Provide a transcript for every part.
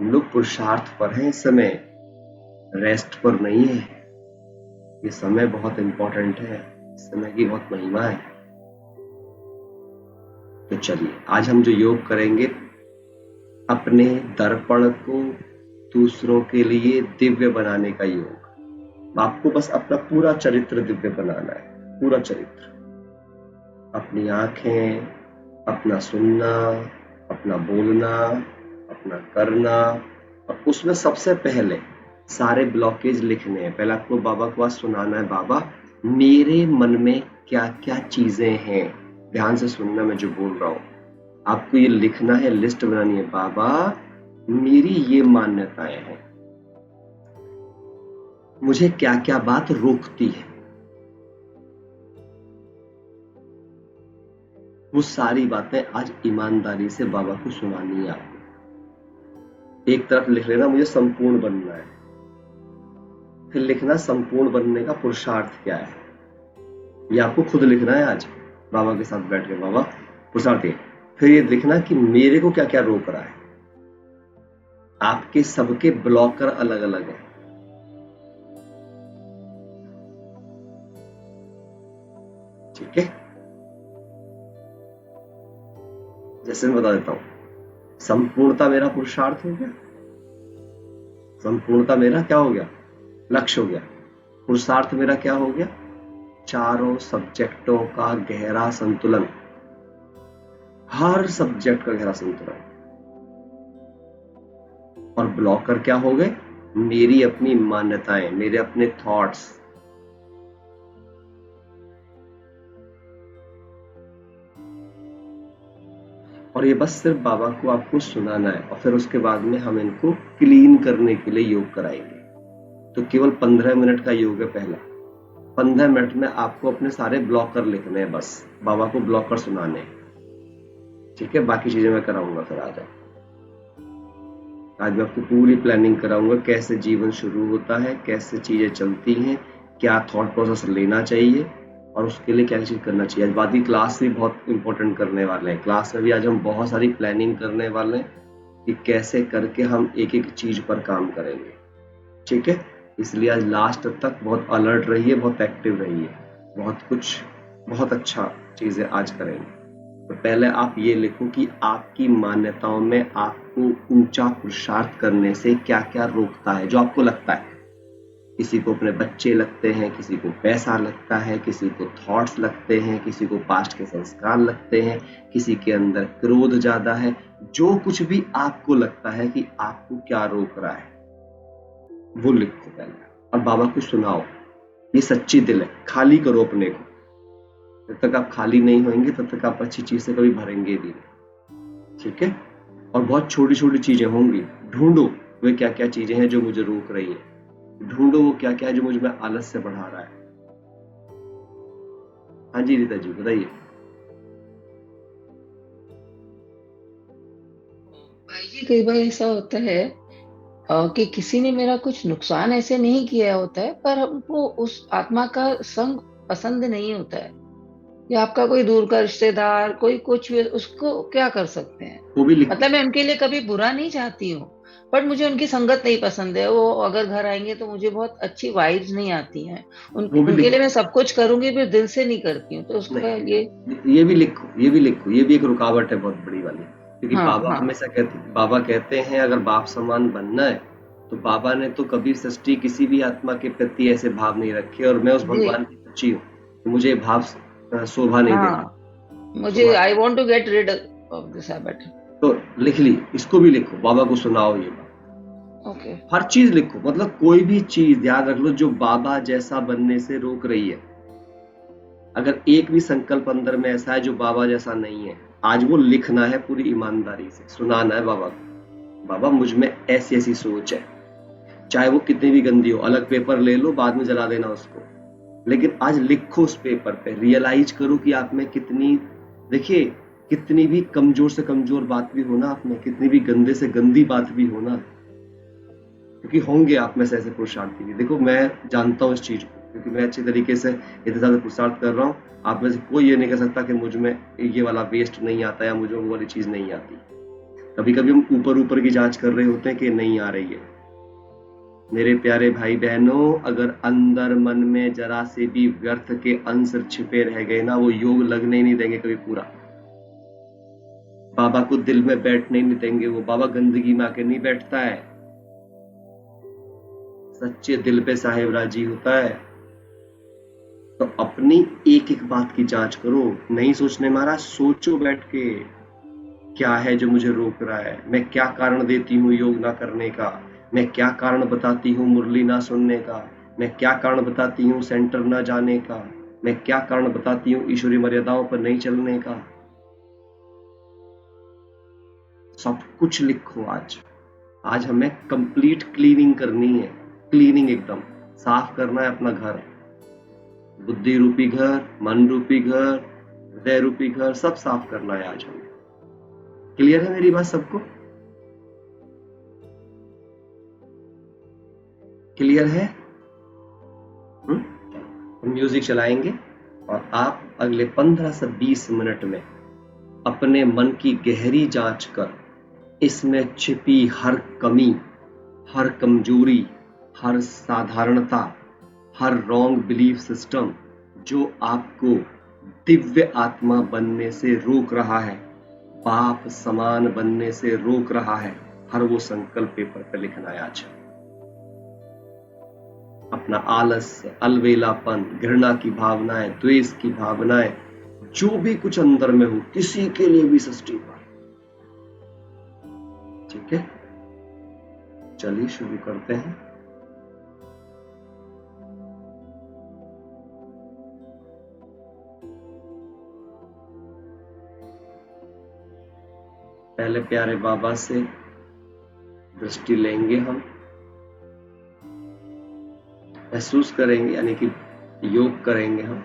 हम लोग पुरुषार्थ पर हैं इस समय, रेस्ट पर नहीं है। ये समय बहुत इंपॉर्टेंट है, इस समय की बहुत महिमा है। तो चलिए आज हम जो योग करेंगे, अपने दर्पण को दूसरों के लिए दिव्य बनाने का योग। आपको बस अपना पूरा चरित्र दिव्य बनाना है, पूरा चरित्र। अपनी आंखें, अपना सुनना, अपना बोलना, अपना करना, और उसमें सबसे पहले सारे ब्लॉकेज लिखने हैं। पहले आपको बाबा को आज सुनाना है, बाबा मेरे मन में क्या क्या चीजें हैं। ध्यान से सुनना मैं जो बोल रहा हूं, आपको ये लिखना है, लिस्ट बनानी है। बाबा मेरी ये मान्यताएं हैं, मुझे क्या क्या बात रोकती है, वो सारी बातें आज ईमानदारी से बाबा को सुनानी है आपको। एक तरफ लिख लेना मुझे संपूर्ण बनना है, फिर लिखना संपूर्ण बनने का पुरुषार्थ क्या है। ये आपको खुद लिखना है आज बाबा के साथ बैठ के, बाबा पुरुषार्थ है। फिर ये लिखना कि मेरे को क्या क्या रोक रहा है। आपके सबके ब्लॉकर अलग अलग हैं, ठीक है। जैसे मैं बता देता हूं, संपूर्णता मेरा पुरुषार्थ हो गया, संपूर्णता मेरा क्या हो गया, लक्ष्य हो गया। पुरुषार्थ मेरा क्या हो गया, चारों सब्जेक्टों का गहरा संतुलन, हर सब्जेक्ट का गहरा संतुलन। और ब्लॉकर क्या हो गए, मेरी अपनी मान्यताएं, मेरे अपने थॉट्स। और ये बस सिर्फ बाबा को आपको सुनाना है, और फिर उसके बाद में हम इनको क्लीन करने के लिए योग कराएंगे। तो केवल 15 मिनट का योग है पहला। 15 मिनट में आपको अपने सारे ब्लॉकर लिखने हैं, बस बाबा को ब्लॉकर सुनाने हैं, ठीक है। बाकी चीजें मैं कराऊंगा फिर। आज मैं आपको पूरी प्लानिंग कराऊंगा, कैसे जीवन शुरू होता है, कैसे चीजें चलती हैं, क्या थॉट प्रोसेस लेना चाहिए, और उसके लिए क्या चीज करना चाहिए। आज बाद की क्लास भी बहुत इंपॉर्टेंट करने वाले हैं। क्लास में भी आज हम बहुत सारी प्लानिंग करने वाले हैं कि कैसे करके हम एक एक चीज पर काम करेंगे, ठीक है। इसलिए आज लास्ट तक बहुत अलर्ट रहिए, बहुत एक्टिव रहिए, बहुत अच्छा चीजें आज करेंगे। तो पहले आप ये लिखो कि आपकी मान्यताओं में आपको ऊंचा पुरुषार्थ करने से क्या क्या रोकता है, जो आपको लगता है। किसी को अपने बच्चे लगते हैं, किसी को पैसा लगता है, किसी को थॉट्स लगते हैं, किसी को पास्ट के संस्कार लगते हैं, किसी के अंदर क्रोध ज्यादा है। जो कुछ भी आपको लगता है कि आपको क्या रोक रहा है, वो लिखो पहले और बाबा को सुनाओ। ये सच्ची दिल है, खाली करो अपने को। जब तक आप खाली नहीं होंगे तब तक आप अच्छी चीज से कभी भरेंगे भी नहीं, ठीक है। और बहुत छोटी छोटी चीजें होंगी, ढूंढो वे क्या क्या चीजें हैं जो मुझे रोक रही है, ढूंढो वो क्या क्या है जो मुझ में आलस से बढ़ा रहा है। हाँ जी रीता जी बताइए। भाई जी, कई बार ऐसा होता है कि किसी ने मेरा कुछ नुकसान ऐसे नहीं किया होता है, पर हमको उस आत्मा का संग पसंद नहीं होता है, या आपका कोई दूर का रिश्तेदार, कोई कुछ भी, उसको क्या कर सकते हैं। वो भी लिखो, मतलब मैं उनके लिए कभी बुरा नहीं चाहती हूँ, बट मुझे उनकी संगत नहीं पसंद है। वो अगर घर आएंगे तो मुझे बहुत अच्छी वाइब्स नहीं आती हैं। वो भी उनके लिए लिखो। मैं सब कुछ करूंगी, फिर दिल से नहीं करती हूँ, तो उसका ये। नहीं, ये भी लिखो, ये भी लिखो। ये भी एक रुकावट है बहुत बड़ी वाली, क्योंकि हाँ बाबा हाँ। हमेशा बाबा कहते हैं अगर बाप समान बनना है तो बाबा ने तो कभी सृष्टि किसी भी आत्मा के प्रति ऐसे भाव नहीं रखे, और मैं उस जी। भगवान की बच्ची हूँ, तो मुझे ये भाव शोभा नहीं देते। हाँ, मुझे Shobha, I want to get rid of this habit. तो लिख ली, इसको भी लिखो, बाबा को सुनाओ ये बात। ओके। हर चीज लिखो, मतलब कोई भी चीज याद रख लो जो बाबा जैसा बनने से रोक रही है। अगर एक भी संकल्प अंदर में ऐसा है जो बाबा जैसा नहीं है, आज वो लिखना है पूरी ईमानदारी से, सुनाना है बाबा को। बाबा मुझ में ऐसी ऐसी सोच है, चाहे वो कितनी भी गंदी हो। अलग पेपर ले लो, बाद में जला देना उसको, लेकिन आज लिखो उस पेपर पे। रियलाइज करो कि आप में कितनी, देखिए कितनी भी कमजोर से कमजोर बात भी हो ना, आप में कितनी भी गंदे से गंदी बात भी हो ना, क्योंकि होंगे आप में से ऐसे पुरुषार्थी भी। देखो मैं जानता हूँ इस चीज को, क्योंकि मैं अच्छी तरीके से इतने ज्यादा पुरुषार्थ कर रहा हूँ। आप में से कोई ये नहीं कह सकता कि मुझ में ये वाला वेस्ट नहीं आता या मुझे वो वाली चीज नहीं आती। कभी कभी हम ऊपर ऊपर की जांच कर रहे होते हैं कि नहीं आ रही है। मेरे प्यारे भाई बहनों, अगर अंदर मन में जरा से भी व्यर्थ के अंश छिपे रह गए ना, वो योग लगने ही नहीं देंगे कभी पूरा। बाबा को दिल में बैठने नहीं देंगे। वो बाबा गंदगी में आके नहीं बैठता है, सच्चे दिल पे साहेब राजी होता है। तो अपनी एक एक बात की जांच करो। नहीं सोचने मारा, सोचो बैठ के, क्या है जो मुझे रोक रहा है? मैं क्या कारण देती हूँ योग ना करने का? मैं क्या कारण बताती हूँ मुरली ना सुनने का? मैं क्या कारण बताती हूँ सेंटर ना जाने का? मैं क्या कारण बताती हूँ ईश्वरी मर्यादाओं पर नहीं चलने का? सब कुछ लिखो। आज हमें कंप्लीट क्लीनिंग करनी है। क्लीनिंग, एकदम साफ करना है अपना घर। बुद्धि रूपी घर, मन रूपी घर, हृदय रूपी घर, सब साफ करना है आज हमें। क्लियर है मेरी बात सबको? क्लियर है? हम म्यूजिक चलाएंगे और आप अगले 15 से 20 मिनट में अपने मन की गहरी जांच कर इसमें छिपी हर कमी, हर कमजोरी, हर साधारणता, हर रॉन्ग बिलीफ सिस्टम जो आपको दिव्य आत्मा बनने से रोक रहा है, बाप समान बनने से रोक रहा है, हर वो संकल्प पेपर पर लिखना है आज। अपना आलस्य, अलवेलापन, घृणा की भावनाएं, द्वेष की भावनाएं, जो भी कुछ अंदर में हो, किसी के लिए भी सृष्टि पर। ठीक है, चलिए शुरू करते हैं। पहले प्यारे बाबा से दृष्टि लेंगे हम, महसूस करेंगे, यानी कि योग करेंगे हम।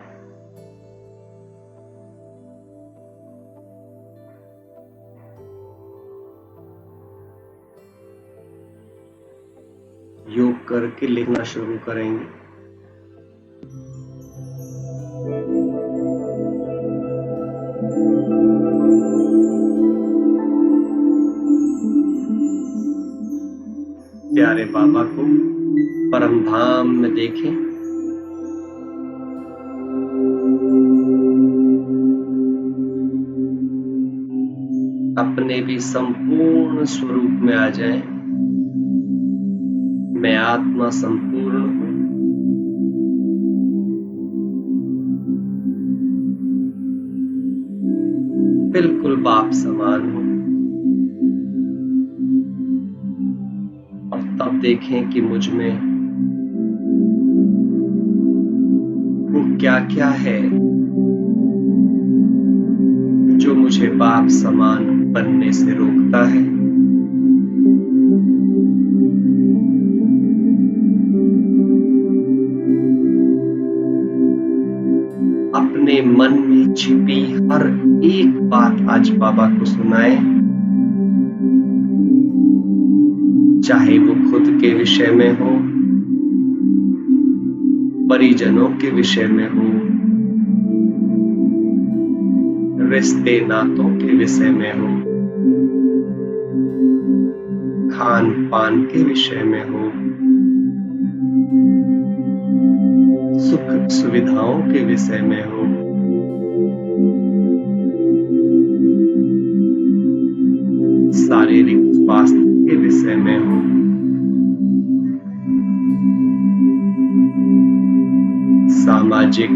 योग करके लिखना शुरू करेंगे। प्यारे बाबा को परम धाम में देखें। अपने भी संपूर्ण स्वरूप में आ जाएं। मैं आत्मा संपूर्ण हूं। बिल्कुल बाप समान हूं। और तब देखें कि मुझ में वो क्या क्या है जो मुझे बाप समान बनने से रोकता है। अपने मन में छिपी हर एक बात आज बाबा को सुनाए, चाहे वो खुद के विषय में हो, परिजनों के विषय में हो, रिश्ते नातों के विषय में हो, खान पान के विषय में हो, सुख सुविधाओं के विषय में हो, शारीरिक स्वास्थ्य के विषय में हो, सामाजिक,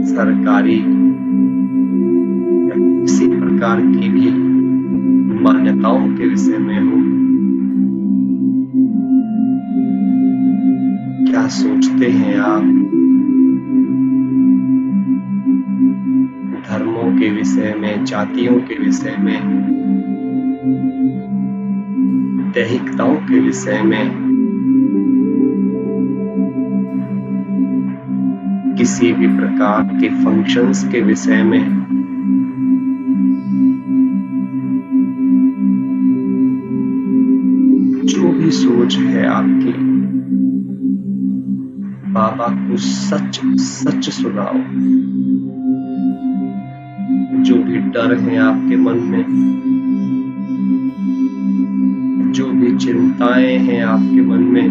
सरकारी या किसी प्रकार की भी मान्यताओं के विषय में हो, क्या सोचते हैं आप धर्मों के विषय में, जातियों के विषय में, दैहिकताओं के विषय में, किसी भी प्रकार के फंक्शंस के विषय में, जो भी सोच है आपकी, बाबा को सच सच सुनाओ। जो भी डर है आपके मन में, जो भी चिंताएं हैं आपके मन में,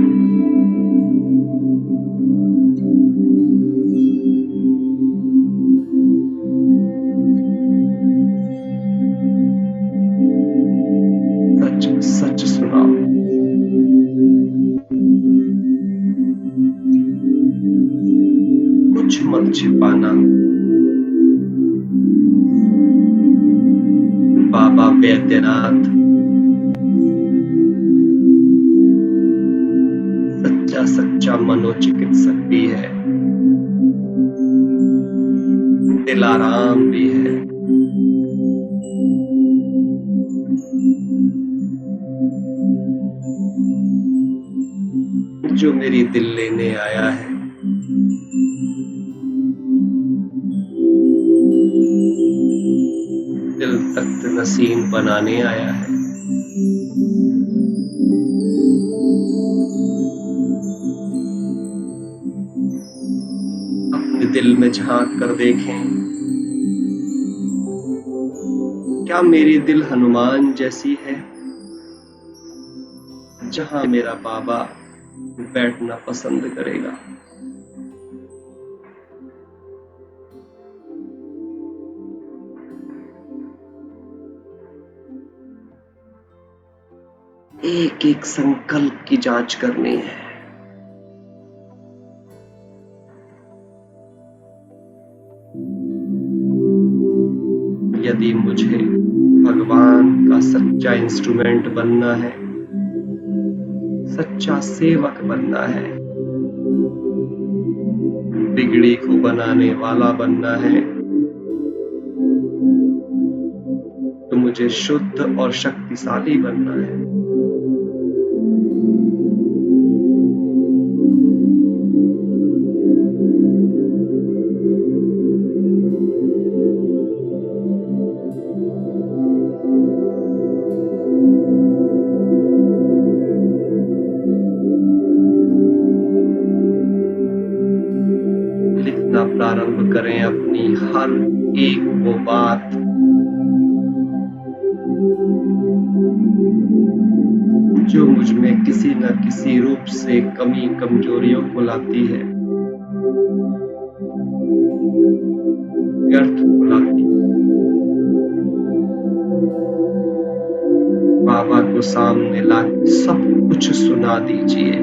सच सच सुनाओ। कुछ मत छिपाना। बाबा वैद्यनाथ सच्चा सच्चा मनोचिकित्सक भी है, दिलाराम भी है। जो मेरी दिल लेने आया है, दिल तख्त नसीम बनाने आया है। अपने दिल में झांक कर देखें, क्या मेरी दिल हनुमान जैसी है, जहां मेरा बाबा बैठना पसंद करेगा। एक एक संकल्प की जांच करनी है। यदि मुझे भगवान का सच्चा इंस्ट्रूमेंट बनना है, सच्चा सेवक बनना है, बिगड़ी को बनाने वाला बनना है, तो मुझे शुद्ध और शक्तिशाली बनना है। लिखना प्रारंभ करें अपनी हर एक वो बात, जो मुझ में किसी न किसी रूप से कमी कमजोरियों को लाती है, व्यर्थ को लाती है। बाबा को सामने ला सब कुछ सुना दीजिए।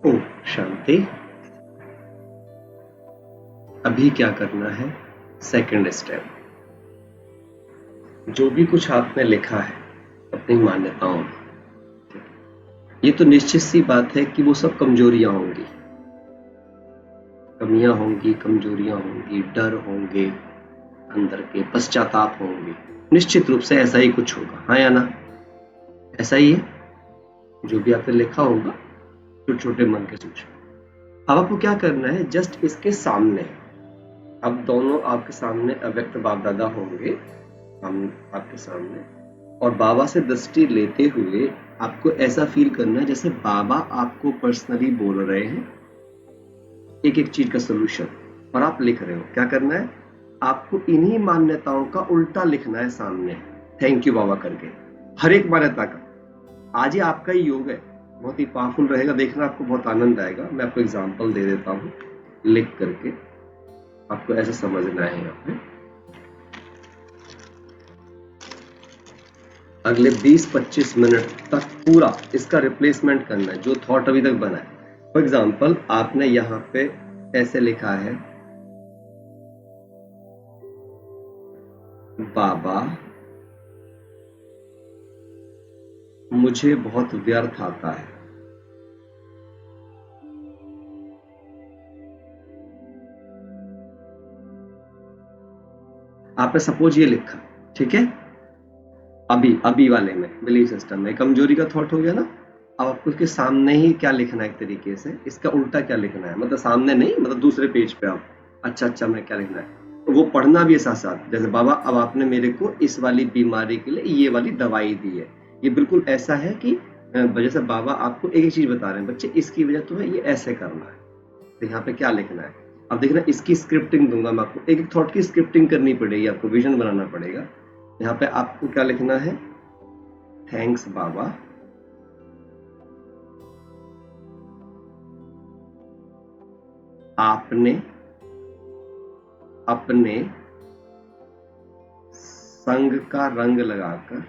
ओम शांति। अभी क्या करना है? सेकंड स्टेप, जो भी कुछ आपने लिखा है अपनी मान्यताओं में, ये तो निश्चित सी बात है कि वो सब कमजोरियां होंगी, कमियां होंगी, कमजोरियां होंगी, डर होंगे, अंदर के पश्चाताप होंगे, निश्चित रूप से ऐसा ही कुछ होगा। हाँ या ना? ऐसा ही है जो भी आपने लिखा होगा, छोटे छोटे मन के सोच। अब आपको क्या करना है? जस्ट इसके सामने, अब दोनों आपके सामने अव्यक्त बाप दादा होंगे, हम आपके सामने, और बाबा से दृष्टि लेते हुए आपको ऐसा फील करना है जैसे बाबा आपको पर्सनली बोल रहे हैं एक एक चीज का सोल्यूशन, और आप लिख रहे हो। क्या करना है? आपको इन्हीं मान्यताओं का उल्टा लिखना है सामने, थैंक यू बाबा करके, हर एक मान्यता का। आज ही आपका ही योग है, बहुत ही पावरफुल रहेगा, देखना आपको बहुत आनंद आएगा। मैं आपको एग्जांपल दे देता हूँ लिख करके, आपको ऐसे समझना है। यहाँ पे अगले 20-25 मिनट तक पूरा इसका रिप्लेसमेंट करना है जो थॉट अभी तक बना है। फॉर एग्जाम्पल, आपने यहाँ पे ऐसे लिखा है, बाबा मुझे बहुत व्यर्थ आता है, आपने सपोज ये लिखा, ठीक है? अभी वाले में बिलीफ सिस्टम में कमजोरी का थॉट हो गया ना। अब आपको इसके सामने ही क्या लिखना है, एक तरीके से इसका उल्टा क्या लिखना है, मतलब सामने नहीं, मतलब दूसरे पेज पे आप, अच्छा मैं क्या लिखना है, तो वो पढ़ना भी है साथ साथ। जैसे बाबा अब आपने मेरे को इस वाली बीमारी के लिए ये वाली दवाई दी है, ये बिल्कुल ऐसा है कि जैसे बाबा आपको एक चीज बता रहे हैं, बच्चे इसकी वजह तुम्हें ये ऐसे करना है, तो यहाँ पे क्या लिखना है। अब देखना, इसकी स्क्रिप्टिंग दूंगा मैं आपको, एक एक थॉट की स्क्रिप्टिंग करनी पड़ेगी, आपको विजन बनाना पड़ेगा। यहाँ पे आपको क्या लिखना है? थैंक्स बाबा, आपने अपने संग का रंग लगाकर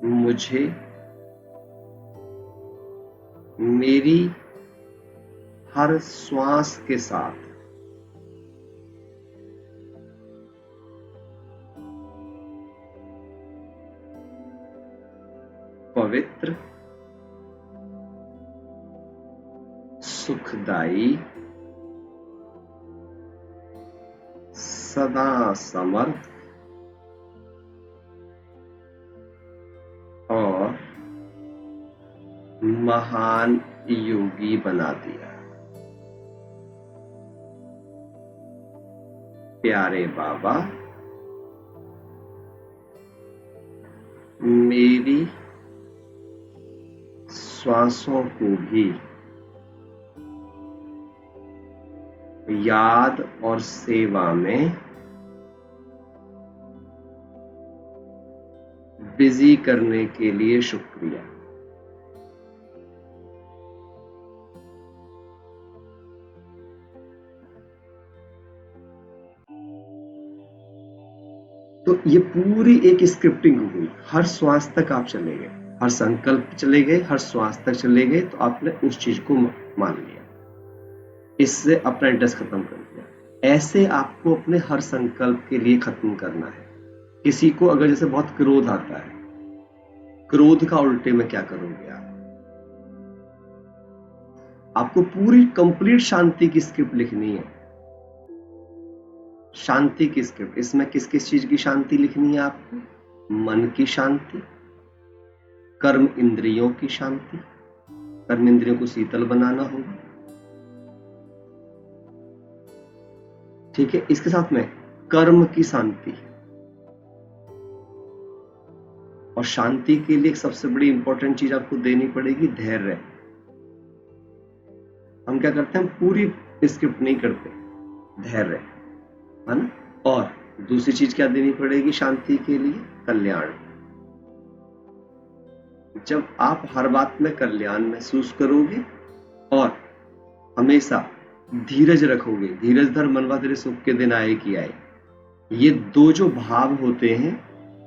मुझे मेरी हर श्वास के साथ पवित्र, सुखदाई, सदा समर्थ और महान योगी बना दिया। प्यारे बाबा, मेरी श्वासों को भी याद और सेवा में बिजी करने के लिए शुक्रिया। तो ये पूरी एक स्क्रिप्टिंग हो गई। हर श्वास तक आप चले गए, हर संकल्प चले गए, हर श्वास तक चले गए, तो आपने उस चीज को मान लिया, इससे अपना इंटरेस्ट खत्म कर दिया। ऐसे आपको अपने हर संकल्प के लिए खत्म करना है। किसी को अगर जैसे बहुत क्रोध आता है, क्रोध का उल्टे में क्या करोगे आप? आपको पूरी कंप्लीट शांति की स्क्रिप्ट लिखनी है। शांति की स्क्रिप्ट, इसमें किस किस चीज की शांति लिखनी है आपको? मन की शांति, कर्म इंद्रियों की शांति, कर्म इंद्रियों को शीतल बनाना होगा, ठीक है। इसके साथ में कर्म की शांति, और शांति के लिए सबसे बड़ी इंपॉर्टेंट चीज आपको देनी पड़ेगी, धैर्य। हम क्या करते हैं, पूरी स्क्रिप्ट नहीं करते, धैर्य, है ना। और दूसरी चीज क्या देनी पड़ेगी शांति के लिए? कल्याण। जब आप हर बात में कल्याण महसूस करोगे और हमेशा धीरज रखोगे, धीरज धर मनवा तेरे सुख के दिन आए कि आए, ये दो जो भाव होते हैं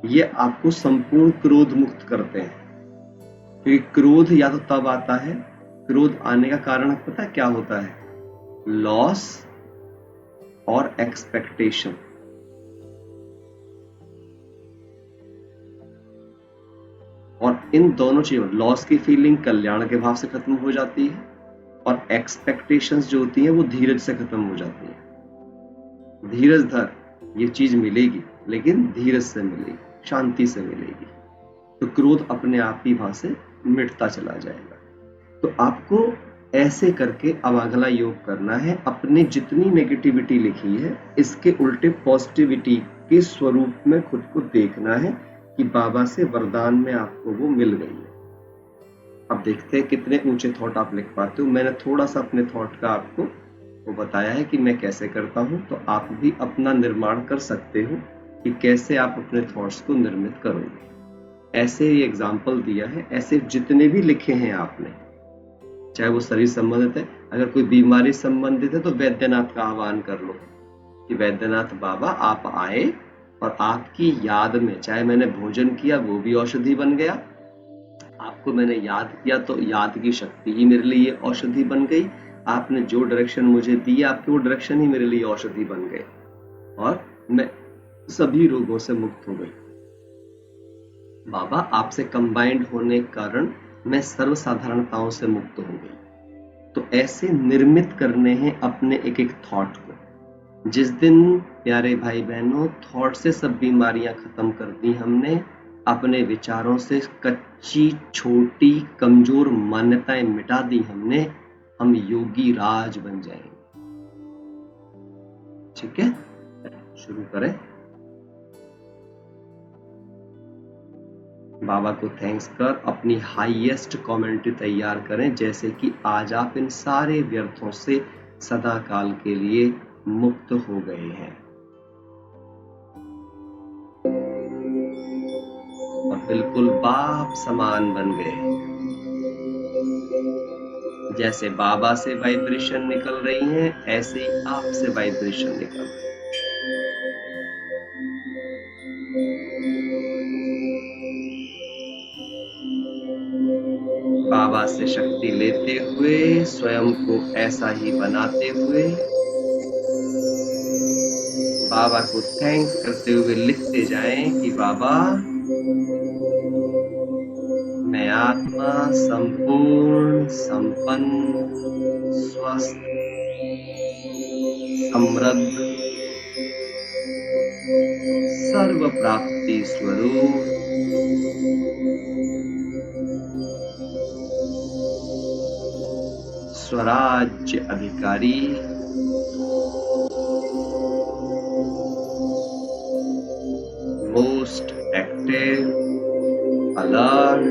ये आपको संपूर्ण क्रोध मुक्त करते हैं। क्योंकि क्रोध या तो तब आता है, क्रोध आने का कारण पता है क्या होता है? लॉस और एक्सपेक्टेशन। और इन दोनों चीजों, लॉस की फीलिंग कल्याण के भाव से खत्म हो जाती है, और एक्सपेक्टेशंस जो होती हैं वो धीरज से खत्म हो जाती है। धीरज धर, ये चीज मिलेगी लेकिन धीरज से मिलेगी, शांति से मिलेगी, तो क्रोध अपने आप ही वहां से मिटता चला जाएगा। तो आपको ऐसे करके अब अगला योग करना है। अपने जितनी नेगेटिविटी लिखी है इसके उल्टे पॉजिटिविटी के स्वरूप में खुद को देखना है कि बाबा से वरदान में आपको वो मिल गई है। अब देखते हैं कितने ऊंचे थॉट आप लिख पाते हो। मैंने थोड़ा सा अपने थॉट का आपको वो बताया है कि मैं कैसे करता हूं, तो आप भी अपना निर्माण कर सकते हो कि कैसे आप अपने थॉट्स को निर्मित करोगे। ऐसे ही एग्जाम्पल दिया है, ऐसे जितने भी लिखे हैं आपने, चाहे वो शरीर संबंधित है, अगर कोई बीमारी संबंधित है तो वैद्यनाथ का आह्वान कर लो कि वैद्यनाथ बाबा आप आए, और आपकी याद में चाहे मैंने भोजन किया वो भी औषधि बन गया, आपको मैंने याद किया तो याद की शक्ति ही मेरे लिए औषधि बन गई, आपने जो डायरेक्शन मुझे दी आपके वो डायरेक्शन ही मेरे लिए औषधि बन गए, और मैं सभी रोगों से मुक्त हो गई। बाबा आपसे कंबाइंड होने के कारण मैं सर्वसाधारणताओं से मुक्त हो गई। तो ऐसे निर्मित करने हैं अपने एक एक थॉट को। जिस दिन प्यारे भाई बहनों थॉट से सब बीमारियां खत्म कर दी हमने, अपने विचारों से कच्ची छोटी कमजोर मान्यताएं मिटा दी हमने, हम योगी राज बन जाएंगे। ठीक है, शुरू करें। बाबा को थैंक्स कर अपनी हाईएस्ट कमेंट्री तैयार करें, जैसे कि आज आप इन सारे व्यर्थों से सदा काल के लिए मुक्त हो गए हैं और बिल्कुल बाप समान बन गए। जैसे बाबा से वाइब्रेशन निकल रही हैं, ऐसे ही आपसे वाइब्रेशन निकल रही है। बाबा से शक्ति लेते हुए, स्वयं को ऐसा ही बनाते हुए, बाबा को थैंक्स करते हुए लिखते जाएं कि बाबा, मैं आत्मा संपूर्ण, संपन्न, स्वस्थ, समृद्ध, सर्व प्राप्ति स्वरूप, स्वराज्य अधिकारी, most active, alert,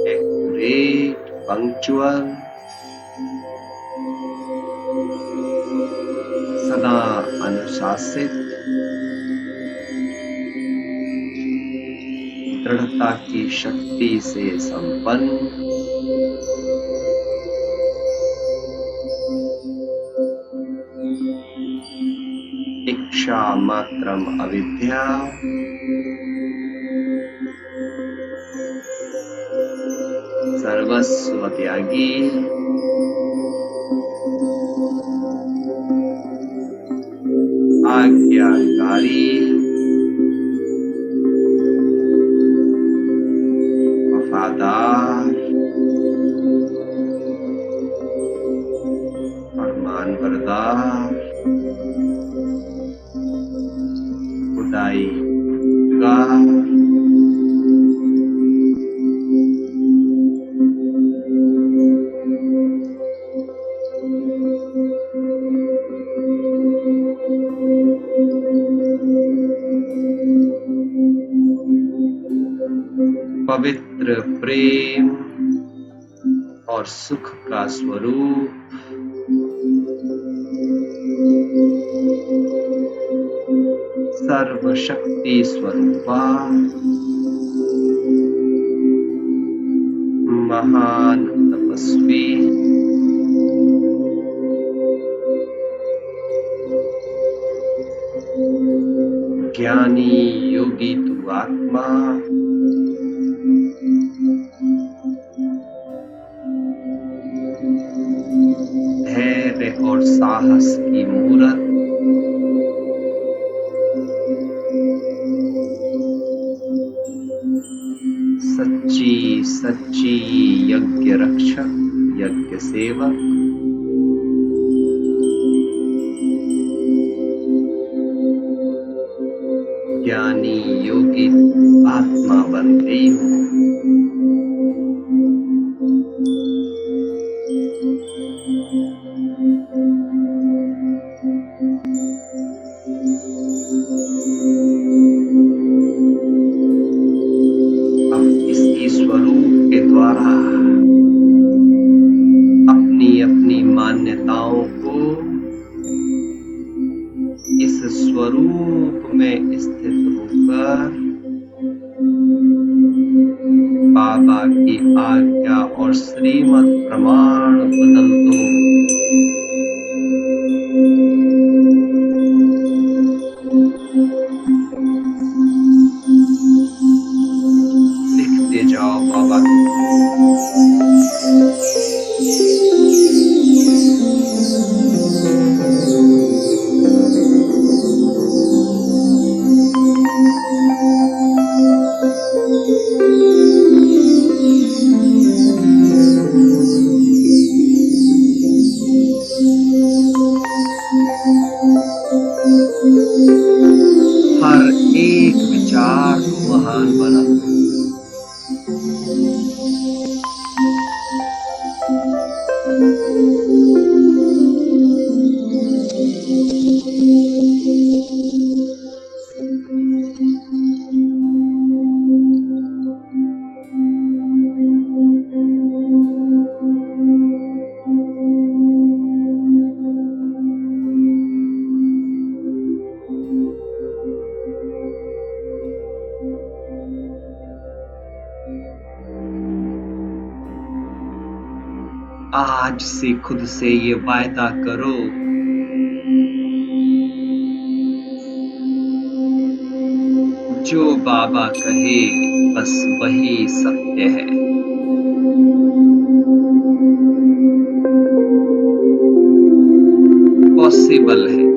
accurate, punctual, सदा अनुशासित, दृढ़ता की शक्ति से संपन्न, इच्छा मात्रम अविद्या, सर्वस्व त्यागी, आज्ञाकारी, वफादार, फरमानबरदार, खुदाई का, पवित्र प्रेम और सुख का स्वरूप, सर्वशक्ति स्वरूपा, महान तपस्वी, ज्ञानी योगी तू आत्मा, धैर्य और साहस की मूरत, सच्ची सच्ची यज्ञ रक्षक, यज्ञ सेवक, ज्ञानी योगी आत्मा बन गई हूँ। स्वरूप के द्वारा अपनी अपनी मान्यताओं को इस स्वरूप में स्थित होकर बाबा की आज्ञा और श्रीमत प्रमाण बदल दो। लिखते जाओ बाबा हर एक विचार को महान बना। आज से खुद से ये वायदा करो, जो बाबा कहे बस वही सत्य है। पॉसिबल है।